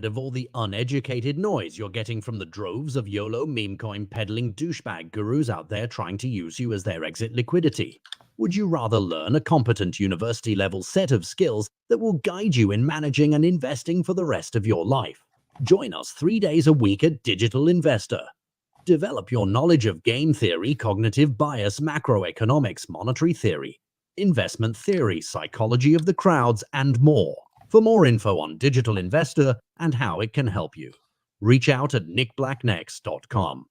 tired of all the uneducated noise you're getting from the droves of YOLO meme coin peddling douchebag gurus out there trying to use you as their exit liquidity? Would you rather learn a competent university level set of skills that will guide you in managing and investing for the rest of your life? Join us 3 days a week at Digital Investor. Develop your knowledge of game theory, cognitive bias, macroeconomics, monetary theory, investment theory, psychology of the crowds, and more. For more info on Digital Investor and how it can help you, reach out at nickblacknext.com.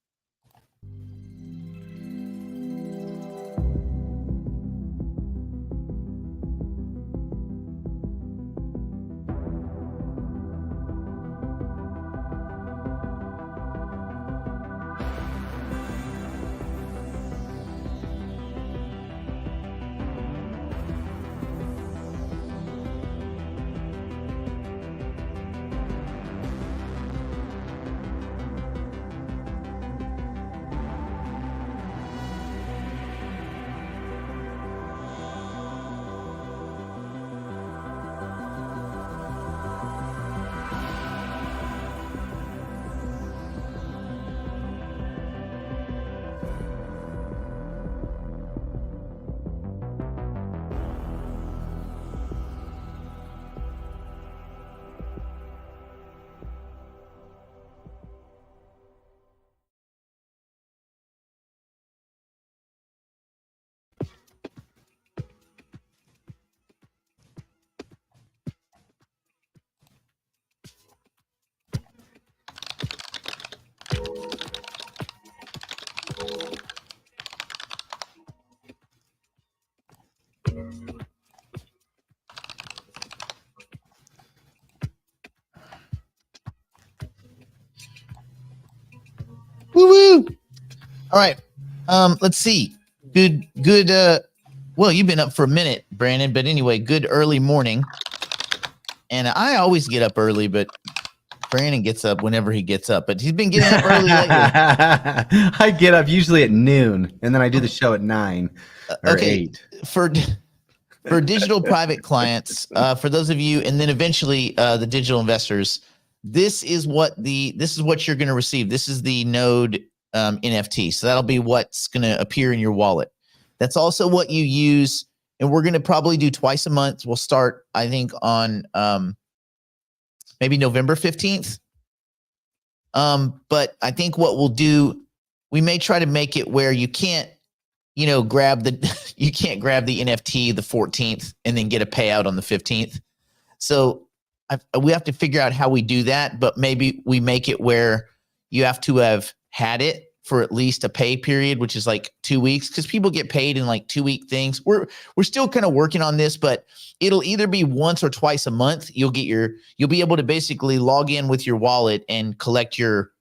Woo-woo. All right. Let's see. Good. Well, you've been up for a minute, Brandon, but anyway, good early morning. And I always get up early, but Brandon gets up whenever he gets up, but he's been getting up early lately. I get up usually at noon, and then I do the show at 9 or 8. For digital private clients, for those of you, and then eventually the digital investors, this is what you're going to receive. This is the node NFT. So that'll be what's going to appear in your wallet. That's also what you use. And we're going to probably do twice a month. We'll start, I think, on maybe November 15th. But I think what we'll do, we may try to make it where you can't, grab the NFT the 14th and then get a payout on the 15th. So we have to figure out how we do that, but maybe we make it where you have to have had it for at least a pay period, which is like 2 weeks, because people get paid in like 2-week things. We're still kind of working on this, but it'll either be once or twice a month. You'll be able to basically log in with your wallet and collect your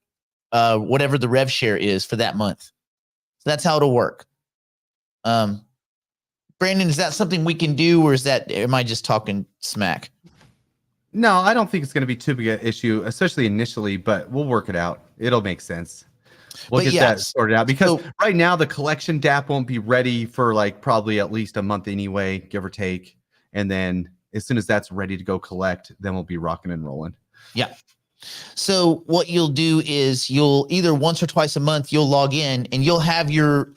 whatever the rev share is for that month. So that's how it'll work. Brandon, is that something we can do, or am I just talking smack? No, I don't think it's going to be too big an issue, especially initially, but we'll work it out. It'll make sense. We'll get that sorted out, because right now the collection DApp won't be ready for like probably at least a month anyway, give or take. And then as soon as that's ready to go collect, then we'll be rocking and rolling. Yeah. So what you'll do is you'll either once or twice a month, you'll log in and you'll have your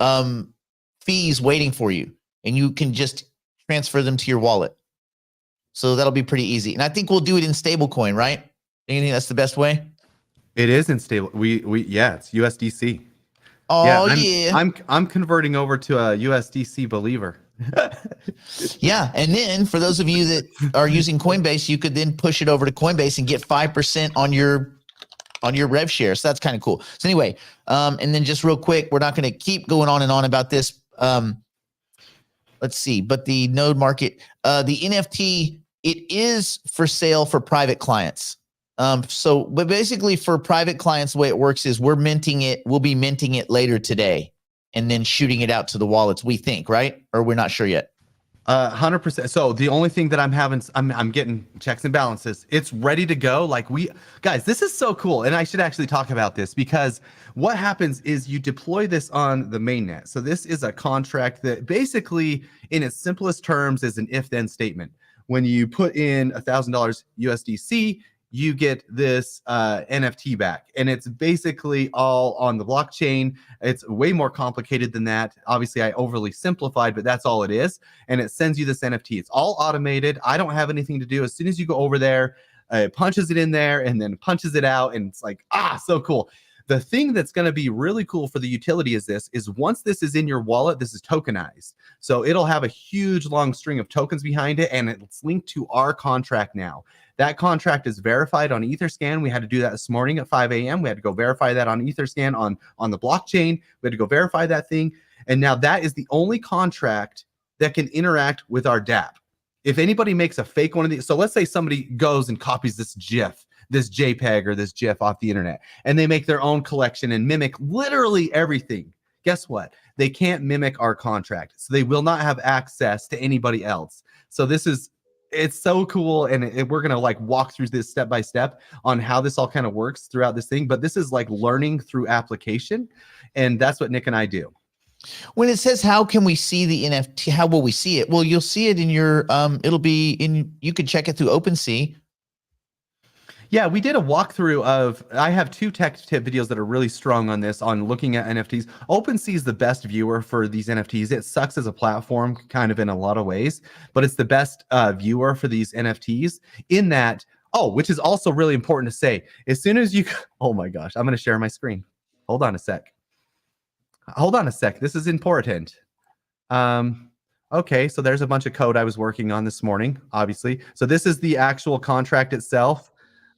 fees waiting for you, and you can just transfer them to your wallet. So that'll be pretty easy. And I think we'll do it in stablecoin, right? You think that's the best way? It is in stable. Yeah, it's USDC. Oh yeah. I'm converting over to a USDC believer. Yeah, and then for those of you that are using Coinbase, you could then push it over to Coinbase and get 5% on your rev share. So that's kind of cool. So anyway, and then just real quick, we're not going to keep going on and on about this. Let's see, but the node market, the NFT, it is for sale for private clients. But basically for private clients, the way it works is we'll be minting it later today and then shooting it out to the wallets, we think, right? Or we're not sure yet. 100%. So the only thing that I'm getting checks and balances. It's ready to go. Guys, this is so cool. And I should actually talk about this, because what happens is you deploy this on the mainnet. So this is a contract that basically, in its simplest terms, is an if-then statement. When you put in $1,000 USDC, you get this NFT back. And it's basically all on the blockchain. It's way more complicated than that. Obviously, I overly simplified, but that's all it is. And it sends you this NFT. It's all automated. I don't have anything to do. As soon as you go over there, it punches it in there and then punches it out. And it's like, so cool. The thing that's going to be really cool for the utility is once this is in your wallet, this is tokenized. So it'll have a huge long string of tokens behind it, and it's linked to our contract now. That contract is verified on Etherscan. We had to do that this morning at 5 a.m. We had to go verify that on Etherscan on the blockchain. We had to go verify that thing. And now that is the only contract that can interact with our dApp. If anybody makes a fake one of these, so let's say somebody goes and copies this GIF, this JPEG or this GIF off the internet, and they make their own collection and mimic literally everything. Guess what? They can't mimic our contract. So they will not have access to anybody else. So it's so cool. And we're going to like walk through this step by step on how this all kind of works throughout this thing. But this is like learning through application. And that's what Nick and I do. When it says, how can we see the NFT? How will we see it? Well, you'll see it in your, it'll be in, you can check it through OpenSea. Yeah, we did a walkthrough of, I have 2 tech tip videos that are really strong on this, on looking at NFTs. OpenSea is the best viewer for these NFTs. It sucks as a platform kind of in a lot of ways, but it's the best viewer for these NFTs in that, which is also really important to say. As soon as you, oh my gosh, I'm going to share my screen. Hold on a sec. This is important. Okay, so there's a bunch of code I was working on this morning, obviously. So this is the actual contract itself.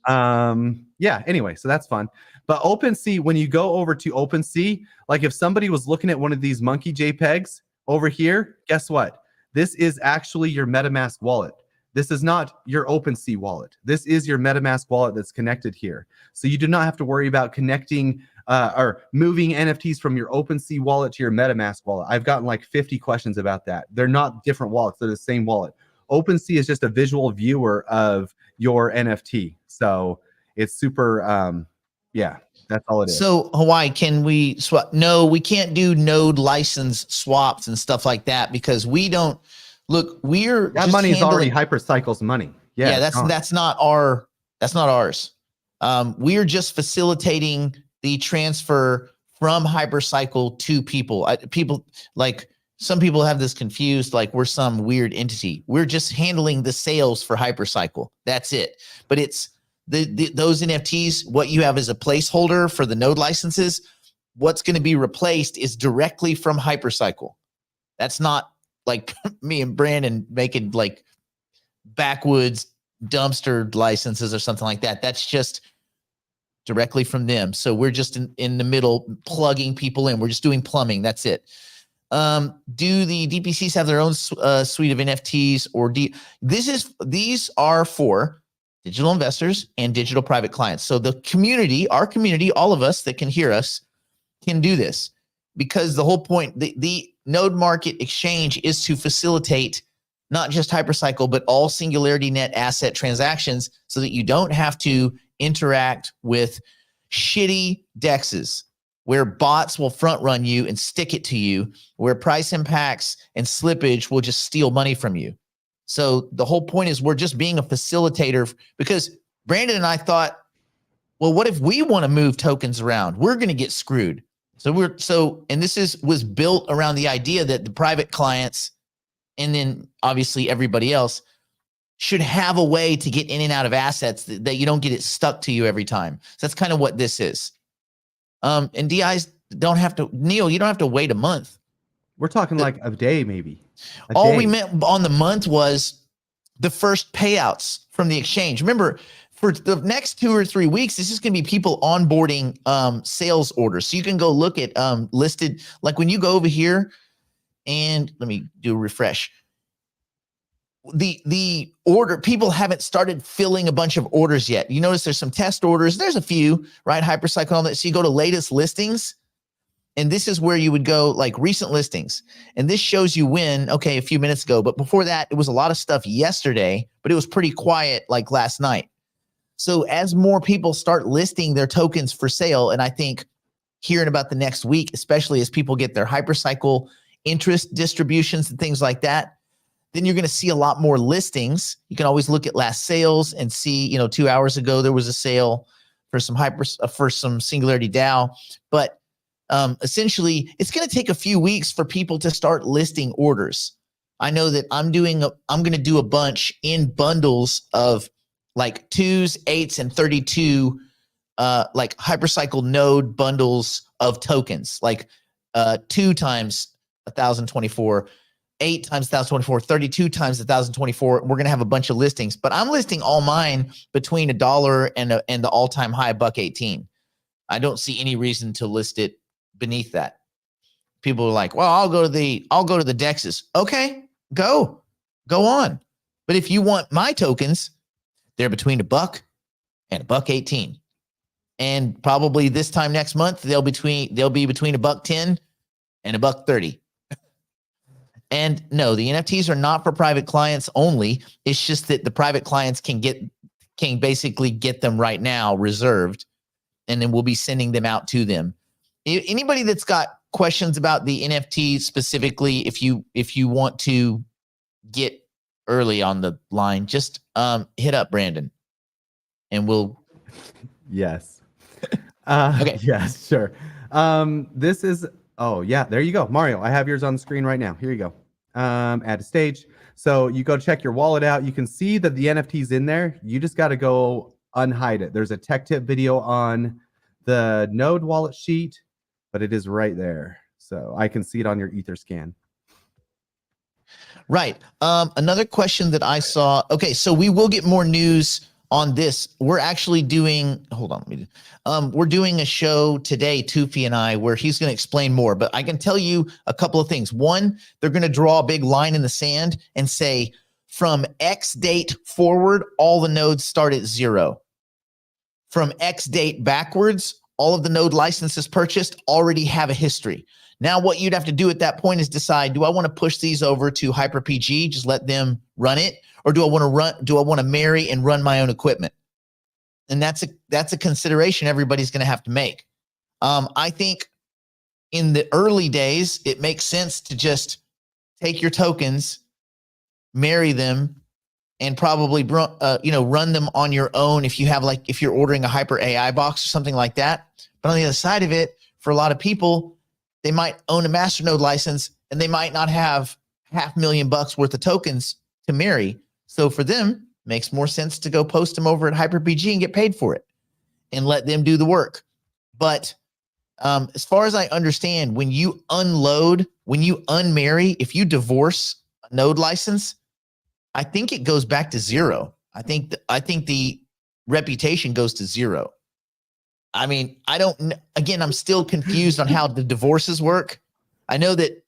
Anyway, so that's fun. But OpenSea, when you go over to OpenSea, like if somebody was looking at one of these monkey JPEGs over here, guess what? This is actually your MetaMask wallet. This is not your OpenSea wallet. This is your MetaMask wallet that's connected here. So you do not have to worry about connecting or moving NFTs from your OpenSea wallet to your MetaMask wallet. I've gotten like 50 questions about that. They're not different wallets. They're the same wallet. OpenSea is just a visual viewer of your NFT. So it's super, that's all it is. So Hawaii, can we swap? No, we can't do node license swaps and stuff like that because we don't look, that money is already Hypercycle's money. Yeah, that's not ours. We're just facilitating the transfer from Hypercycle to people. Some people have this confused, like we're some weird entity. We're just handling the sales for Hypercycle. That's it. But it's those NFTs, what you have as a placeholder for the node licenses, what's going to be replaced is directly from Hypercycle. That's not like me and Brandon making like backwoods dumpster licenses or something like that. That's just directly from them. So we're just in the middle plugging people in. We're just doing plumbing. That's it. Do the DPCs have their own suite of NFTs or these are for digital investors and digital private clients. So the community, our community, all of us that can hear us can do this because the whole point, the node market exchange is to facilitate not just Hypercycle, but all Singularity Net asset transactions so that you don't have to interact with shitty DEXs where bots will front run you and stick it to you, where price impacts and slippage will just steal money from you. So the whole point is we're just being a facilitator because Brandon and I thought, well, what if we want to move tokens around? We're going to get screwed. And this was built around the idea that the private clients and then obviously everybody else should have a way to get in and out of assets that you don't get it stuck to you every time. So that's kind of what this is. And DIs don't have to, Neil, you don't have to wait a month. We're talking like a day, maybe. We meant on the month was the first payouts from the exchange. Remember, for the next 2 or 3 weeks, this is going to be people onboarding sales orders. So you can go look at listed, like when you go over here and let me do a refresh. The order, people haven't started filling a bunch of orders yet. You notice there's some test orders. There's a few, right? Hypercycle on that. So you go to latest listings, and this is where you would go like recent listings. And this shows you when, okay, a few minutes ago. But before that, it was a lot of stuff yesterday, but it was pretty quiet like last night. So as more people start listing their tokens for sale, and I think here in about the next week, especially as people get their Hypercycle interest distributions and things like that, then you're going to see a lot more listings. You can always look at last sales and see, 2 hours ago, there was a sale for some Singularity DAO, but essentially it's going to take a few weeks for people to start listing orders. I know that I'm going to do a bunch in bundles of like 2s, 8s, and 32, like hypercycle node bundles of tokens, like 2 times 1024, 8 times 1024, 32 times 1024. We're going to have a bunch of listings, but I'm listing all mine between $1 and the all-time high $1.18. I don't see any reason to list it beneath that. People are like, well, I'll go to the DEXs. Okay, go on. But if you want my tokens, they're between $1 and $1.18. And probably this time next month, they'll be between $1.10 and $1.30. And no, the NFTs are not for private clients only. It's just that the private clients can basically get them right now reserved, and then we'll be sending them out to them. Anybody that's got questions about the NFT specifically, if you want to get early on the line, just hit up Brandon, and we'll. Yes. Okay. Yes, sure. This is. Oh yeah, there you go, Mario. I have yours on the screen right now. Here you go. Add a stage. So you go check your wallet out. You can see that the NFT's in there. You just got to go unhide it. There's a tech tip video on the Node wallet sheet, but it is right there. So I can see it on your Etherscan. Right. Another question that I saw. Okay, so we will get more news on this. We're actually doing, hold on. We're doing a show today, Tufi and I, where he's going to explain more, but I can tell you a couple of things. One, they're going to draw a big line in the sand and say from X date forward, all the nodes start at 0. From X date backwards, all of the node licenses purchased already have a history. Now, what you'd have to do at that point is decide, do I want to push these over to Hypc, just let them run it? Or do I want to marry and run my own equipment? And that's a consideration everybody's going to have to make. I think in the early days, it makes sense to just take your tokens, marry them, and probably run them on your own if you're ordering a Hyper AI box or something like that. But on the other side of it, for a lot of people, they might own a masternode license and they might not have $500,000 worth of tokens to marry. So for them, it makes more sense to go post them over at Hyperpg and get paid for it and let them do the work. But as far as I understand, when you unmarry, if you divorce a node license, I think it goes back to 0. I think the reputation goes to 0. I mean, I'm still confused on how the divorces work. I know that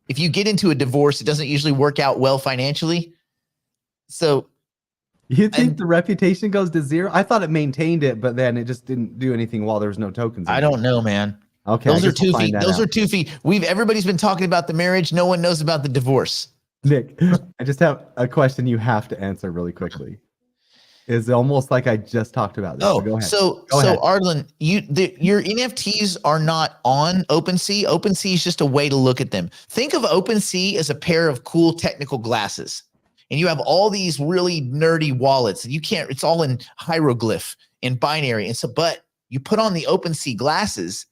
if you get into a divorce, it doesn't usually work out well financially. So you think the reputation goes to 0? I thought it maintained it, but then it just didn't do anything while there was no tokens. I don't know, man. Okay. Those are 2 feet. Those are 2 feet. Everybody's been talking about the marriage. No one knows about the divorce. Nick, I just have a question you have to answer really quickly. Is almost like I just talked about this. Oh, go ahead. So Ardlin, your NFTs are not on OpenSea. OpenSea is just a way to look at them. Think of OpenSea as a pair of cool technical glasses. And you have all these really nerdy wallets. It's all in hieroglyph, in binary. And so, but you put on the OpenSea glasses.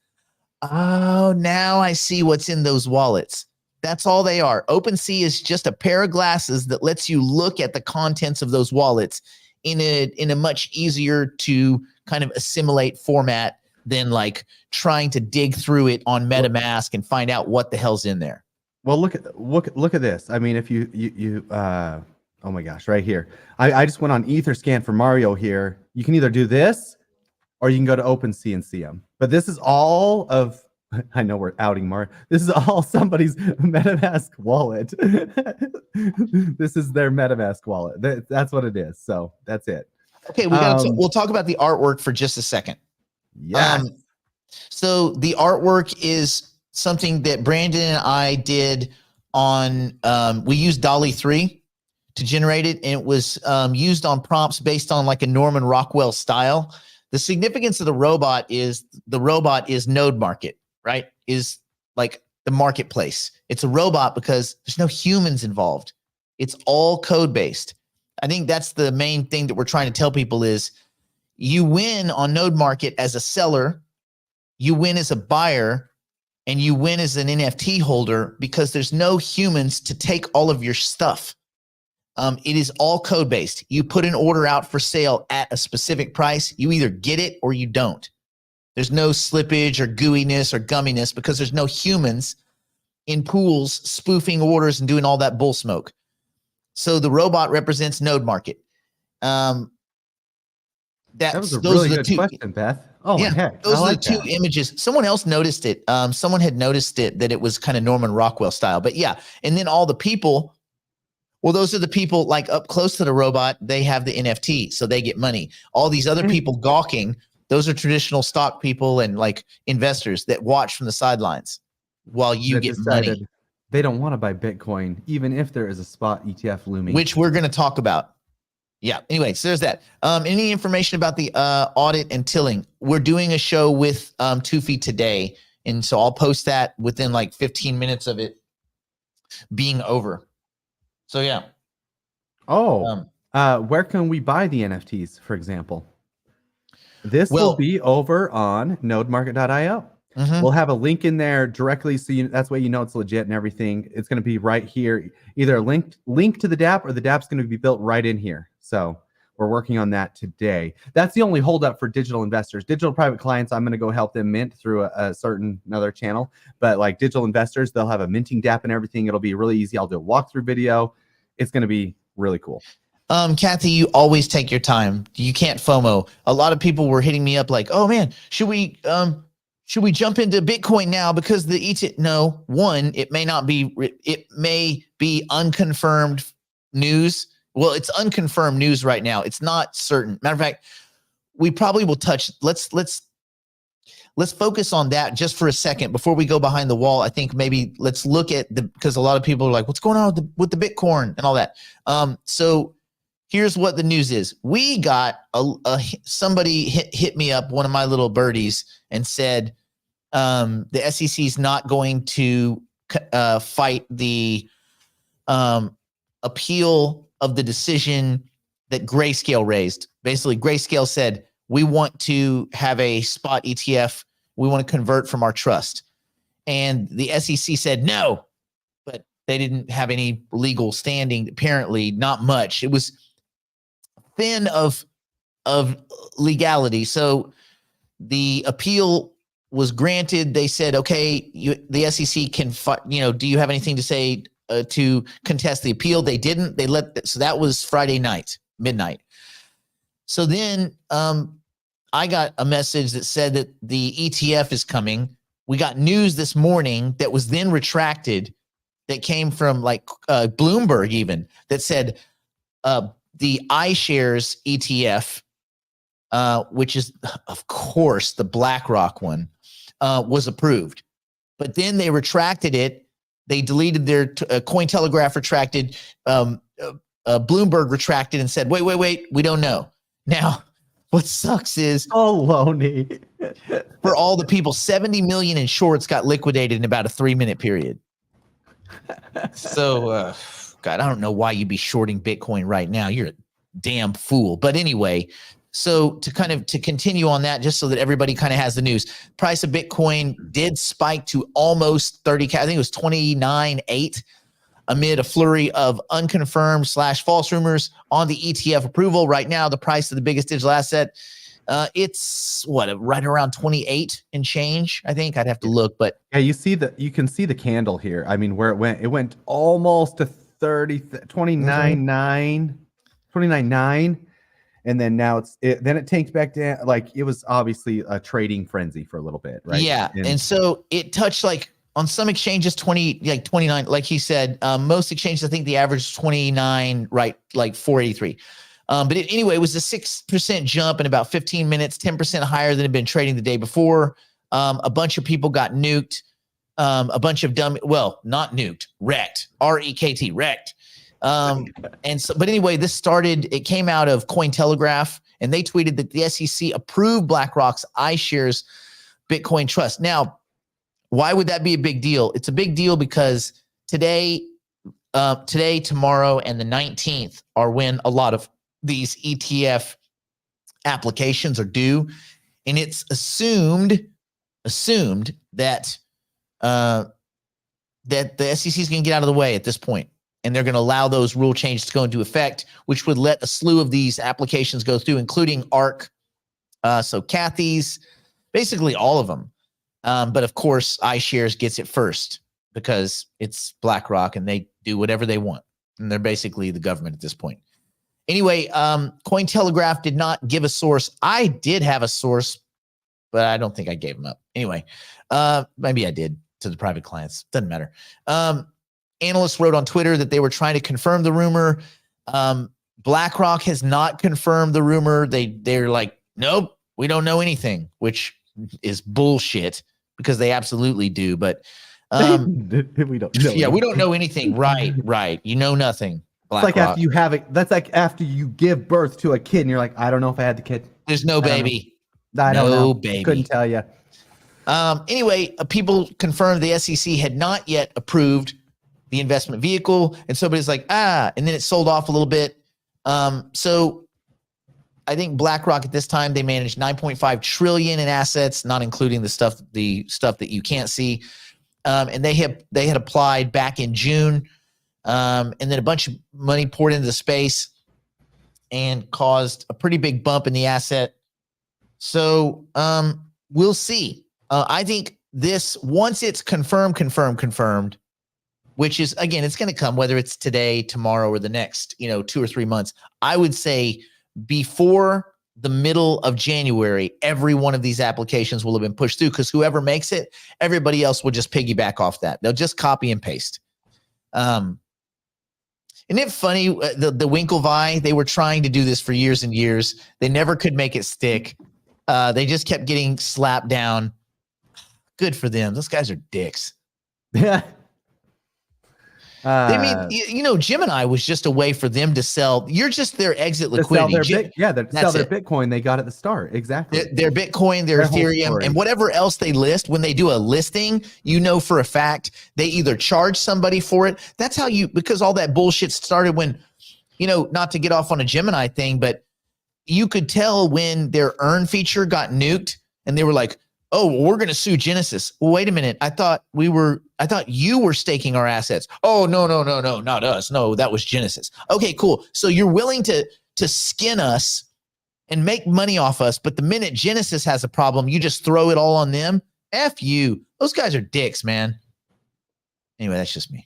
Oh, now I see what's in those wallets. That's all they are. OpenSea is just a pair of glasses that lets you look at the contents of those wallets in a much easier to kind of assimilate format than like trying to dig through it on MetaMask and find out what the hell's in there. Well, look at this. I mean, if you oh my gosh, right here. I just went on Etherscan for Mario here. You can either do this or you can go to OpenSea and see them. But this is all of, I know we're outing Mario. This is all somebody's MetaMask wallet. This is their MetaMask wallet. That's what it is. So that's it. Okay, we'll talk about the artwork for just a second. Yeah. So the artwork is something that Brandon and I did on, we used DALL-E 3 to generate it, and it was used on prompts based on like a Norman Rockwell style. The significance of the robot is node market, right? Is like the marketplace. It's a robot because there's no humans involved. It's all code-based. I think that's the main thing that we're trying to tell people is you win on Node Market as a seller, you win as a buyer, and you win as an NFT holder because there's no humans to take all of your stuff. It is all code-based. You put an order out for sale at a specific price. You either get it or you don't. There's no slippage or gooiness or gumminess because there's no humans in pools spoofing orders and doing all that bull smoke. So the robot represents Node Market. That was a really good question, Beth. Oh, yeah, heck. Those are the two images. Someone else noticed it. Someone had noticed it, that it was kind of Norman Rockwell style. But yeah, and then all the people, well, those are the people like up close to the robot. They have the NFT, so they get money. All these other people gawking, those are traditional stock people and like investors that watch from the sidelines while you get money. They don't want to buy Bitcoin, even if there is a spot ETF looming. Which we're going to talk about. Yeah. Anyway, so there's that. Any information about the audit and tilling? We're doing a show with Tufi today. And so I'll post that within like 15 minutes of it being over. So, yeah. Oh, where can we buy the NFTs, for example? This will be over on nodemarket.io. We'll have a link in there directly, so that's why you know it's legit and everything. It's going to be right here, either a link to the DApp, or the DApp's going to be built right in here. So we're working on that today. That's the only holdup for digital investors. Digital private clients, I'm going to go help them mint through a certain another channel. But like digital investors, they'll have a minting DApp and everything. It'll be really easy. I'll do a walkthrough video. It's going to be really cool. Kathy, you always take your time. You can't FOMO. A lot of people were hitting me up like, oh man, should we jump into Bitcoin now because the ETF? No, one, it may be unconfirmed news. Well, it's unconfirmed news right now. It's not certain. Matter of fact, we probably will touch. Let's focus on that just for a second before we go behind the wall. I think maybe let's look at because a lot of people are like, what's going on with the Bitcoin and all that. So here's what the news is. We got somebody hit me up, one of my little birdies, and said the SEC is not going to fight the appeal of the decision that Grayscale raised. Basically, Grayscale said, we want to have a spot ETF. We want to convert from our trust. And the SEC said no, but they didn't have any legal standing, apparently, not much. It was thin of legality. So the appeal was granted. They said, okay, the SEC can, do you have anything to say to contest the appeal? They didn't. So that was Friday night, midnight. So then I got a message that said that the ETF is coming. We got news this morning that was then retracted, that came from like Bloomberg even, that said the iShares ETF, which is, of course, the BlackRock one, was approved. But then they retracted it. They deleted their Cointelegraph retracted, Bloomberg retracted and said, wait, we don't know. Now, what sucks is baloney. For all the people, 70 million in shorts got liquidated in about a 3-minute period. So, God, I don't know why you'd be shorting Bitcoin right now. You're a damn fool. But anyway, so to continue on that, just so that everybody kind of has the news, price of Bitcoin did spike to almost 30K. I think it was 29.8 amid a flurry of unconfirmed / false rumors on the ETF approval. Right now, the price of the biggest digital asset, it's right around 28 and change. I think I'd have to look, but yeah, you can see the candle here. I mean, where it went almost to 29.9, and then now then it tanked back down. Like, it was obviously a trading frenzy for a little bit, right? Yeah, and so it touched, like, on some exchanges 29, like he said. Most exchanges, I think the average is 29, right, like 483. But anyway, it was a 6% jump in about 15 minutes, 10% higher than had been trading the day before. A bunch of people got nuked. A bunch of not nuked, wrecked, REKT, wrecked. But anyway, it came out of Cointelegraph, and they tweeted that the SEC approved BlackRock's iShares Bitcoin Trust. Now, why would that be a big deal? It's a big deal because today, today, tomorrow, and the 19th are when a lot of these ETF applications are due, and it's assumed that that the SEC is going to get out of the way at this point, and they're going to allow those rule changes to go into effect, which would let a slew of these applications go through, including ARK, so Kathy's, basically all of them. But of course, iShares gets it first because it's BlackRock and they do whatever they want, and they're basically the government at this point. Anyway, Cointelegraph did not give a source. I did have a source, but I don't think I gave them up. Anyway, maybe I did to the private clients. Doesn't matter. Analysts wrote on Twitter that they were trying to confirm the rumor. BlackRock has not confirmed the rumor. They're like, nope, we don't know anything, which is bullshit because they absolutely do. But we don't know. Yeah, we don't know anything. Right. You know nothing. It's like after you have it. That's like after you give birth to a kid and you're like, I don't know if I had the kid. There's no baby. I don't know. Baby. Couldn't tell you. Anyway, people confirmed the SEC had not yet approved the investment vehicle, and somebody's like, and then it sold off a little bit. So I think BlackRock at this time, they managed 9.5 trillion in assets, not including the stuff that you can't see. And they had applied back in June, and then a bunch of money poured into the space and caused a pretty big bump in the asset. So we'll see. I think this, once it's confirmed, which is, again, it's going to come whether it's today, tomorrow, or the next, 2 or 3 months. I would say before the middle of January, every one of these applications will have been pushed through, because whoever makes it, everybody else will just piggyback off that. They'll just copy and paste. Isn't it funny? The Winklevi, they were trying to do this for years and years. They never could make it stick. They just kept getting slapped down. Good for them. Those guys are dicks. Yeah. Gemini was just a way for them to sell. You're just their exit liquidity. Sell their Bitcoin they got at the start. Exactly. Their Bitcoin, their Ethereum, and whatever else they list. When they do a listing, for a fact, they either charge somebody for it. That's how because all that bullshit started when, not to get off on a Gemini thing, but you could tell when their earn feature got nuked and they were like, oh, well, we're going to sue Genesis. Well, wait a minute. I thought you were staking our assets. Oh, no, not us. No, that was Genesis. Okay, cool. So you're willing to skin us and make money off us, but the minute Genesis has a problem, you just throw it all on them? F you. Those guys are dicks, man. Anyway, that's just me.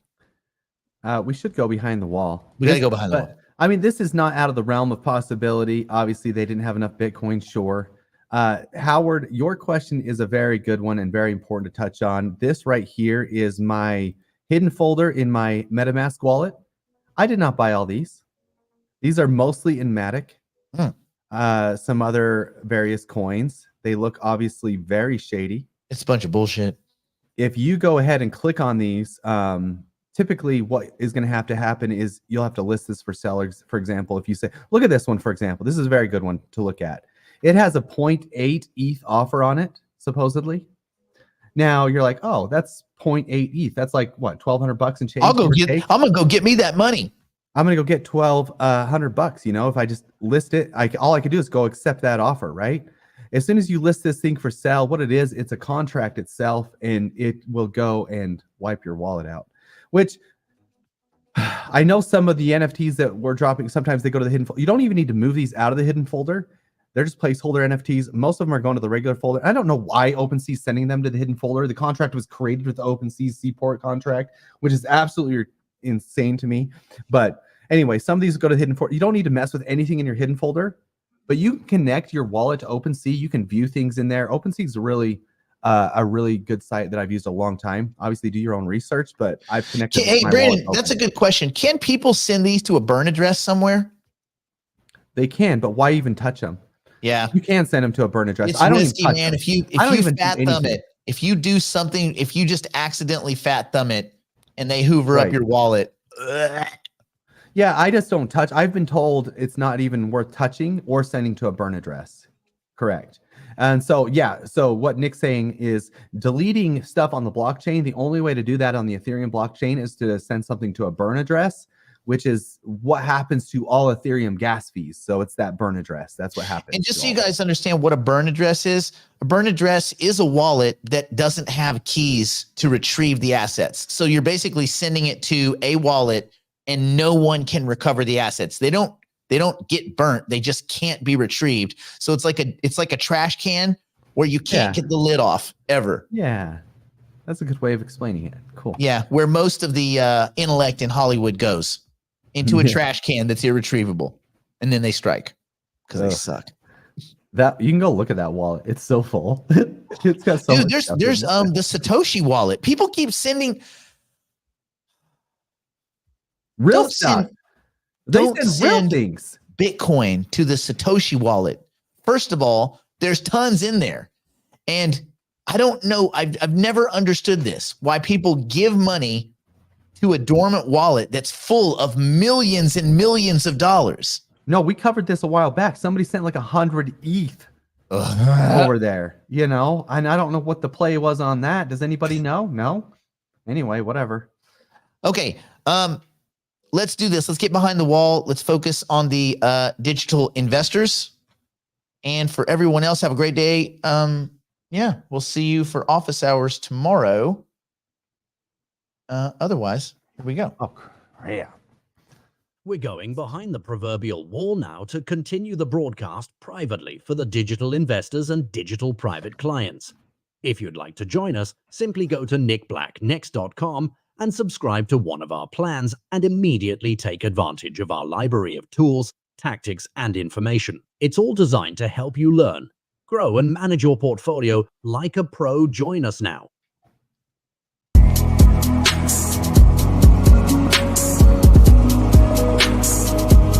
We should go behind the wall. We got to go behind the wall. I mean, this is not out of the realm of possibility. Obviously, they didn't have enough Bitcoin, sure. Howard, your question is a very good one and very important to touch on. This right here is my hidden folder in my MetaMask wallet. I did not buy all these. These are mostly in Matic. Some other various coins. They look obviously very shady. It's a bunch of bullshit. If you go ahead and click on these, typically what is going to happen is you'll have to list this for sellers. For example, if you say, look at this one, for example, this is a very good one to look at. It has a 0.8 ETH offer on it, supposedly. Now you're like, oh, that's 0.8 ETH. That's like what, $1,200 and change? I'm gonna go get me that money. I'm gonna go get $1,200. If I just list it, all I could do is go accept that offer, right? As soon as you list this thing for sale, what it is, it's a contract itself, and it will go and wipe your wallet out. Which I know some of the NFTs that we're dropping, sometimes they go to the hidden folder. You don't even need to move these out of the hidden folder. They're just placeholder NFTs. Most of them are going to the regular folder. I don't know why OpenSea is sending them to the hidden folder. The contract was created with the OpenSea Seaport contract, which is absolutely insane to me. But anyway, some of these go to the hidden folder. You don't need to mess with anything in your hidden folder, but you can connect your wallet to OpenSea. You can view things in there. OpenSea is really a really good site that I've used a long time. Obviously, do your own research, but I've connected. Hey, Brandon, that's a good question. Can people send these to a burn address somewhere? They can, but why even touch them? Yeah, you can send them to a burn address. It's risky, man. If you fat thumb it, if you do something, if you just accidentally fat thumb it and they hoover up your wallet. Yeah, I just don't touch. I've been told it's not even worth touching or sending to a burn address. Correct. And so, yeah, so what Nick's saying is deleting stuff on the blockchain. The only way to do that on the Ethereum blockchain is to send something to a burn address, which is what happens to all Ethereum gas fees. So it's that burn address. That's what happens. And just so you guys understand what a burn address is, a burn address is a wallet that doesn't have keys to retrieve the assets. So you're basically sending it to a wallet and no one can recover the assets. They don't get burnt. They just can't be retrieved. So it's like a trash can where you can't get the lid off ever. Yeah. That's a good way of explaining it. Cool. Yeah. Where most of the intellect in Hollywood goes into a trash can that's irretrievable. And then they strike because they suck. That you can go look at that wallet. It's so full. It's got so much stuff. There's the Satoshi wallet. People keep sending real stuff. They send real things. Bitcoin to the Satoshi wallet. First of all, there's tons in there. And I don't know. I've never understood this. Why people give money to a dormant wallet that's full of millions and millions of dollars. No, we covered this a while back. Somebody sent like 100 ETH over there, you know, and I don't know what the play was on that. Does anybody know? No. Anyway, whatever. Okay. Let's do this. Let's get behind the wall. Let's focus on the digital investors. And for everyone else, have a great day. Yeah, we'll see you for office hours tomorrow. Otherwise, here we go. Oh, yeah. We're going behind the proverbial wall now to continue the broadcast privately for the digital investors and digital private clients. If you'd like to join us, simply go to nickblacknext.com and subscribe to one of our plans and immediately take advantage of our library of tools, tactics, and information. It's all designed to help you learn, grow, and manage your portfolio like a pro. Join us now.